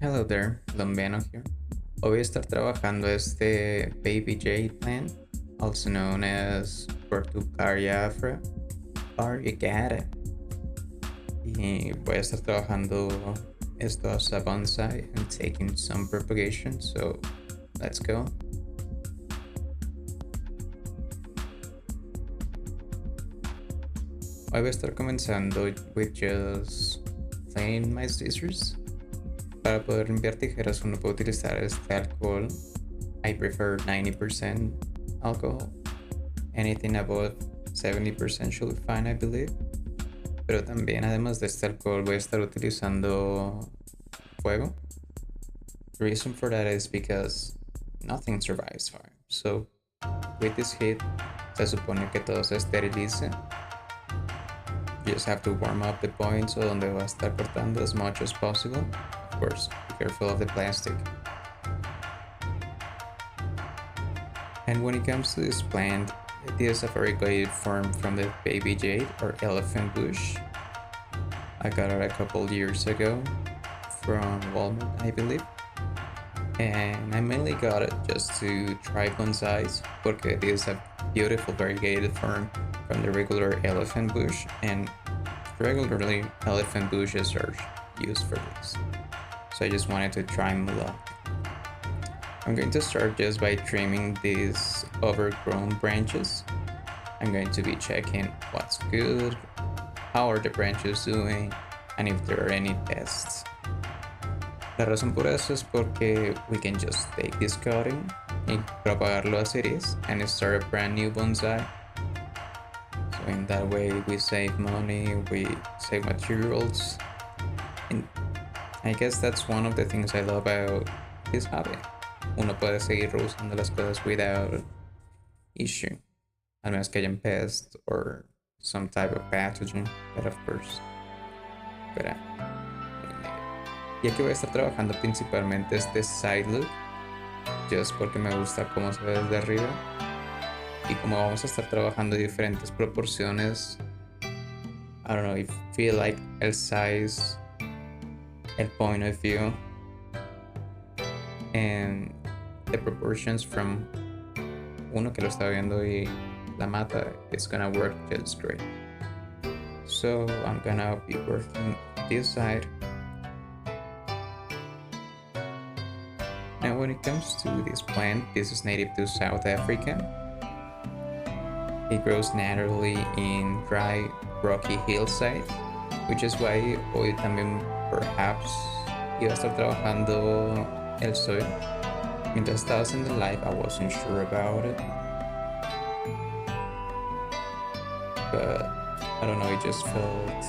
Hello there, Lombiano here. Hoy voy a estar trabajando este Baby Jade plant, also known as Portulacaria Afra Variegata. Y voy a estar trabajando esto as a bonsai and taking some propagation, so let's go. Hoy voy a estar comenzando with just plain my scissors. Para poder limpiar tijeras uno puede utilizar este alcohol. I prefer 90% alcohol. Anything above 70% should be fine, I believe. Pero también, además de este alcohol, voy a estar utilizando fuego. The reason for that is because nothing survives fire. So, with this heat, se supone que todo se esterilice. You just have to warm up the point so donde va a estar cortando as much as possible. Of course, be careful of the plastic. And when it comes to this plant, it is a variegated form from the Baby Jade or elephant bush. I got it a couple years ago from Walmart, I believe. And I mainly got it just to try bonsais, porque it is a beautiful variegated form from the regular elephant bush, and regularly elephant bushes are used for this. So I just wanted to try my luck. I'm going to start just by trimming these overgrown branches. I'm going to be checking what's good, how are the branches doing, and if there are any pests. La razón por eso es porque we can just take this cutting y propagarlo a series and start a brand new bonsai. So in that way we save money, we save materials, and I guess that's one of the things I love about this hobby. Uno puede seguir usando las cosas without issue, al menos que hayan pest or some type of pathogen, but of course. But y aquí voy a estar trabajando principalmente este side look, just porque me gusta cómo se ve desde arriba. Y como vamos a estar trabajando diferentes proporciones, I don't know, if feel like el size, el point of view, and the proportions from uno que lo está viendo y la mata, it's gonna work just great. So I'm gonna be working this side. Now when it comes to this plant, this is native to South Africa. It grows naturally in dry, rocky hillside, which is why hoy también perhaps iba a estar trabajando el soil. Mientras estaba haciendo the live, I wasn't sure about it. But I don't know, it just felt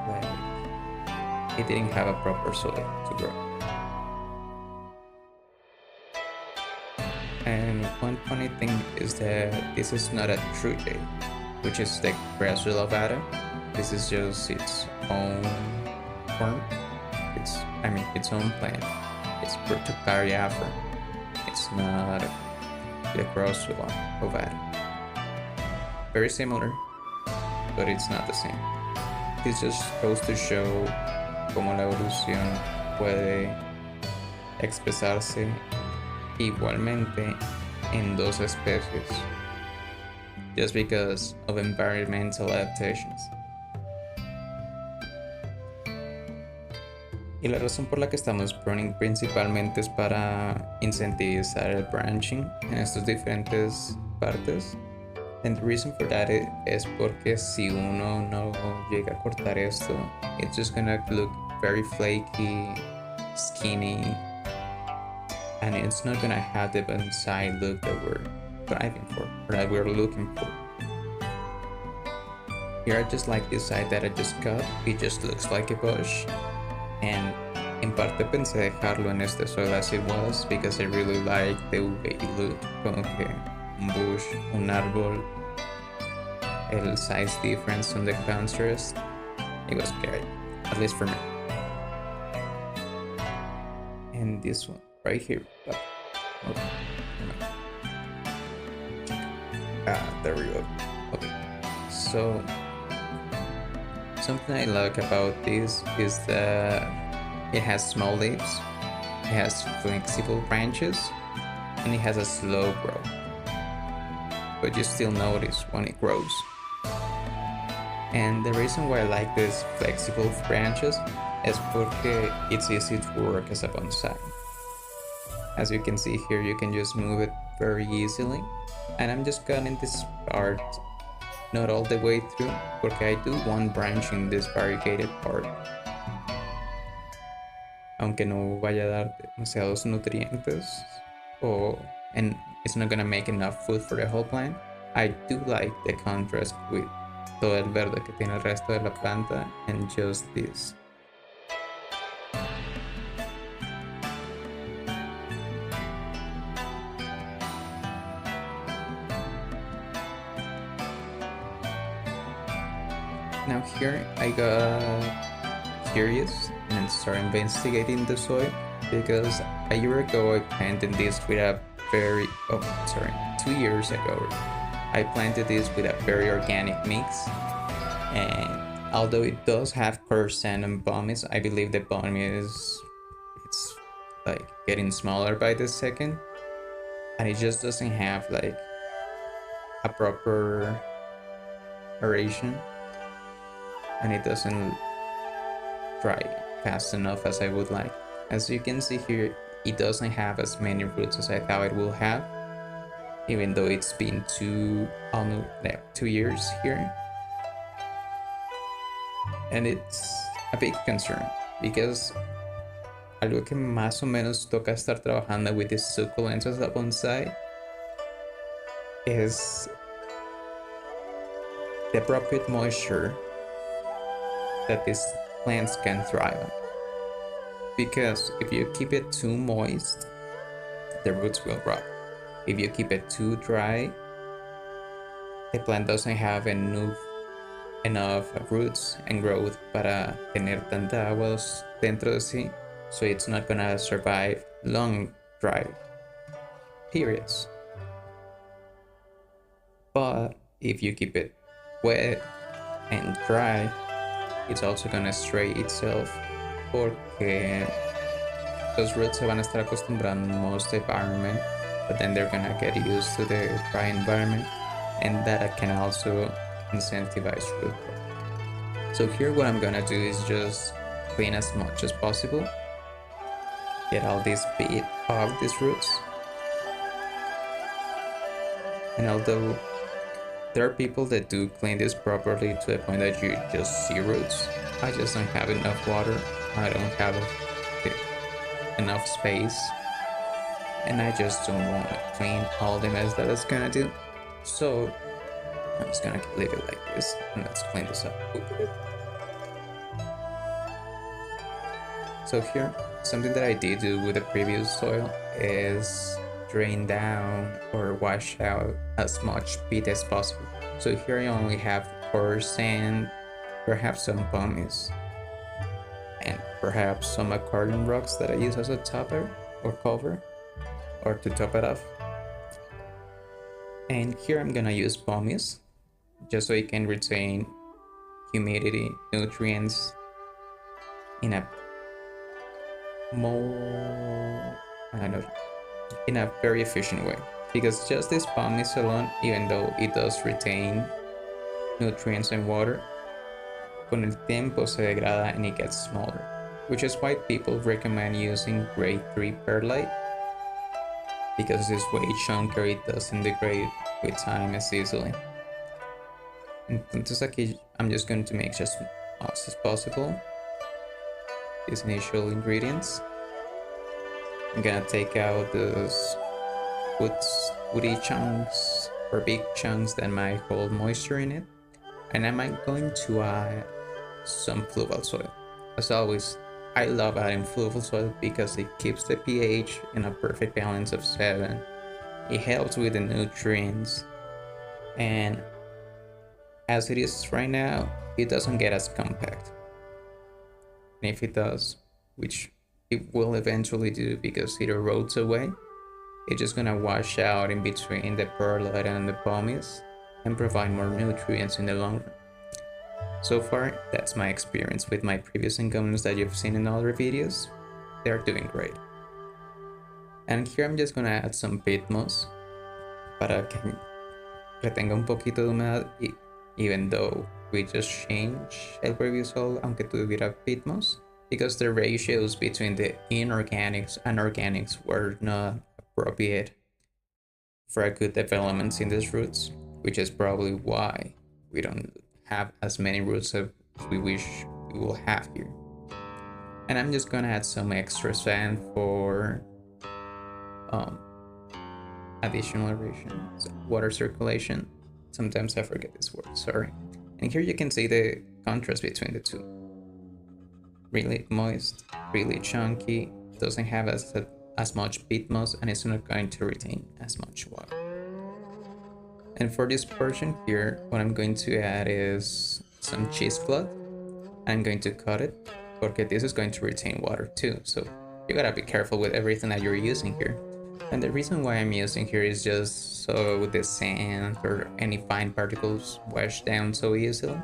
like it didn't have a proper soil to grow. And one funny thing is that this is not a true jade, which is the gradual avada. This is just its own form. Its own plant. It's Portulacaria Afra. It's not the gradual avada. Very similar, but it's not the same. It just goes to show cómo la evolución puede expresarse igualmente en dos especies, just because of environmental adaptations. Y la razón por la que estamos pruning principalmente es para incentivizar el branching en estas diferentes partes. And the reason for that es porque si uno no llega a cortar esto, it's just gonna look very flaky, skinny, and it's not gonna have the bonsai look that we're striving for, or that we're looking for. Here I just like this side that I just cut, it just looks like a bush, and en parte pensé dejarlo en este soil as it was, because I really like the way it looked, como que un bush, un árbol, el size difference on the contrast, it was great, at least for me. And this one right here. There we go. Okay. So something I like about this is that It has small leaves, it has flexible branches, and it has a slow growth. But you still notice when it grows. And the reason why I like these flexible branches is porque it's easy to work as a bonsai. As you can see here, you can just move it very easily. And I'm just cutting this part not all the way through, porque I do one branch in this variegated part. Aunque no vaya a dar demasiados nutrientes, and it's not gonna make enough food for the whole plant, I do like the contrast with todo el verde que tiene el resto de la planta and just this. Now here I got curious and started investigating the soil because a year ago I planted this with a 2 years ago I planted this with a very organic mix, and although it does have coarse sand and pumice, I believe the pumice it's like getting smaller by the second, and it just doesn't have like a proper aeration, and it doesn't dry fast enough as I would like. As you can see here, it doesn't have as many roots as I thought it will have, even though it's been 2 years here. And it's a big concern because algo que más o menos toca estar trabajando with these succulents as a bonsai is the appropriate moisture that these plants can thrive on. Because if you keep it too moist, the roots will rot. If you keep it too dry, the plant doesn't have enough roots and growth para tener tanta agua dentro de sí, so it's not gonna survive long dry periods. But if you keep it wet and dry, it's also gonna stray itself, porque those roots se van a estar acostumbrando most environment, but then they're gonna get used to the dry environment, and that can also incentivize root growth. So here what I'm gonna do is just clean as much as possible, get all this peat off these roots. And although there are people that do clean this properly to the point that you just see roots, I just don't have enough water, I don't have enough space, and I just don't want to clean all the mess that it's gonna do. So I'm just gonna leave it like this, and let's clean this up. So here, something that I did do with the previous soil is drain down or wash out as much peat as possible. So here I only have coarse sand, perhaps some pumice, and perhaps some aquarium rocks that I use as a topper or cover, or to top it off. And here I'm gonna use pumice just so it can retain humidity, nutrients in a in a very efficient way. Because just this pumice alone, even though it does retain nutrients and water, con el tiempo se degrada and it gets smaller, which is why people recommend using grade 3 perlite, because this way chunkier, it doesn't degrade with time as easily. Entonces aquí I'm just going to make just as much as possible these initial ingredients. I'm gonna take out those woody chunks or big chunks that might hold moisture in it, and I'm going to add some fluval soil. As always, I love adding fluval soil because it keeps the pH in a perfect balance of 7. It helps with the nutrients, and as it is right now, it doesn't get as compact. And if it does, which it will eventually do because it erodes away, it's just gonna wash out in between the perlite and the pumice and provide more nutrients in the long run. So far, that's my experience with my previous incomings that you've seen in other videos. They're doing great. And here I'm just gonna add some peat moss para que retenga un poquito de humedad, even though we just changed el previous soil aunque tuviera peat moss, because the ratios between the inorganics and organics were not appropriate for a good development in these roots, which is probably why we don't have as many roots as we wish we will have here. And I'm just gonna add some extra sand for additional aeration, water circulation. Sometimes I forget this word, sorry. And here you can see the contrast between the two. Really moist, really chunky, doesn't have as much peat moss, and it's not going to retain as much water. And for this portion here, what I'm going to add is some cheesecloth. I'm going to cut it, because this is going to retain water too, so you gotta be careful with everything that you're using here. And the reason why I'm using here is just so the sand or any fine particles wash down so easily.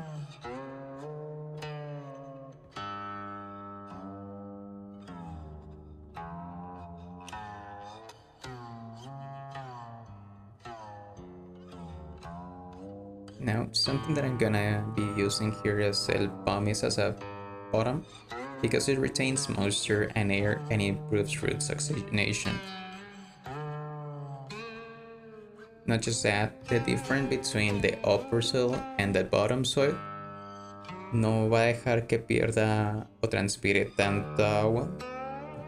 Now, something that I'm gonna be using here is el Pumice as a bottom, because it retains moisture and air and improves root oxygenation. Not just that, the difference between the upper soil and the bottom soil no va a dejar que pierda o transpire tanta agua,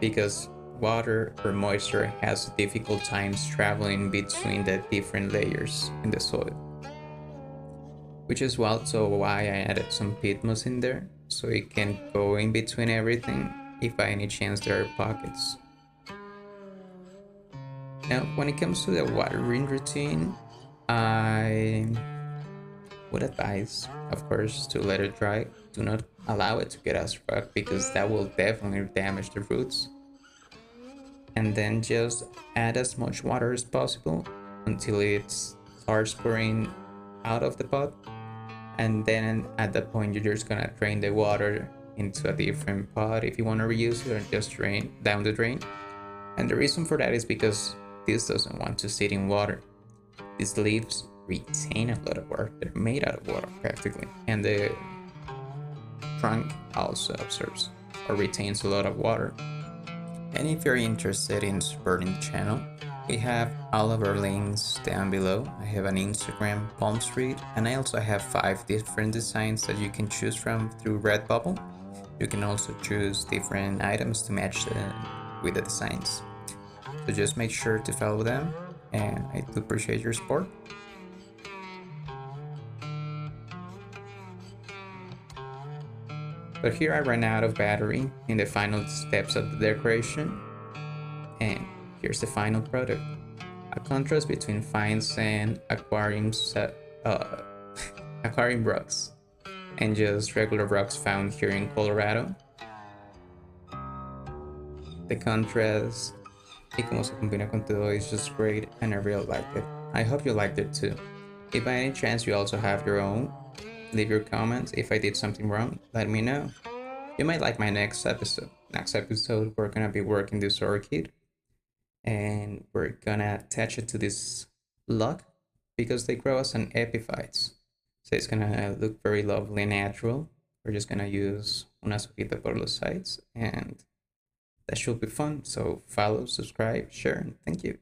because water or moisture has difficult times traveling between the different layers in the soil. Which is also why I added some peat moss in there, so it can go in between everything if by any chance there are pockets. Now, when it comes to the watering routine, I would advise, of course, to let it dry. Do not allow it to get as rough, because that will definitely damage the roots. And then just add as much water as possible until it starts pouring out of the pot. And then at that point, you're just gonna drain the water into a different pot if you want to reuse it, or just drain down the drain. And the reason for that is because this doesn't want to sit in water. These leaves retain a lot of water. They're made out of water practically, and the trunk also absorbs or retains a lot of water. And if you're interested in supporting the channel, we have all of our links down below. I have an Instagram, Palm Street, and I also have 5 different designs that you can choose from through Redbubble. You can also choose different items to match with the designs. So just make sure to follow them, and I do appreciate your support. But here I ran out of battery in the final steps of the decoration, and here's the final product. A contrast between fine sand, aquarium rocks, and just regular rocks found here in Colorado. The contrast y como se combina con todo is just great, and I really liked it. I hope you liked it too. If by any chance you also have your own, leave your comments. If I did something wrong, let me know. You might like my next episode. Next episode, we're gonna be working this orchid, and we're gonna attach it to this log because they grow as an epiphytes. So it's gonna look very lovely and natural. We're just gonna use unas hojitas por los sides, and that should be fun. So follow, subscribe, share, and thank you.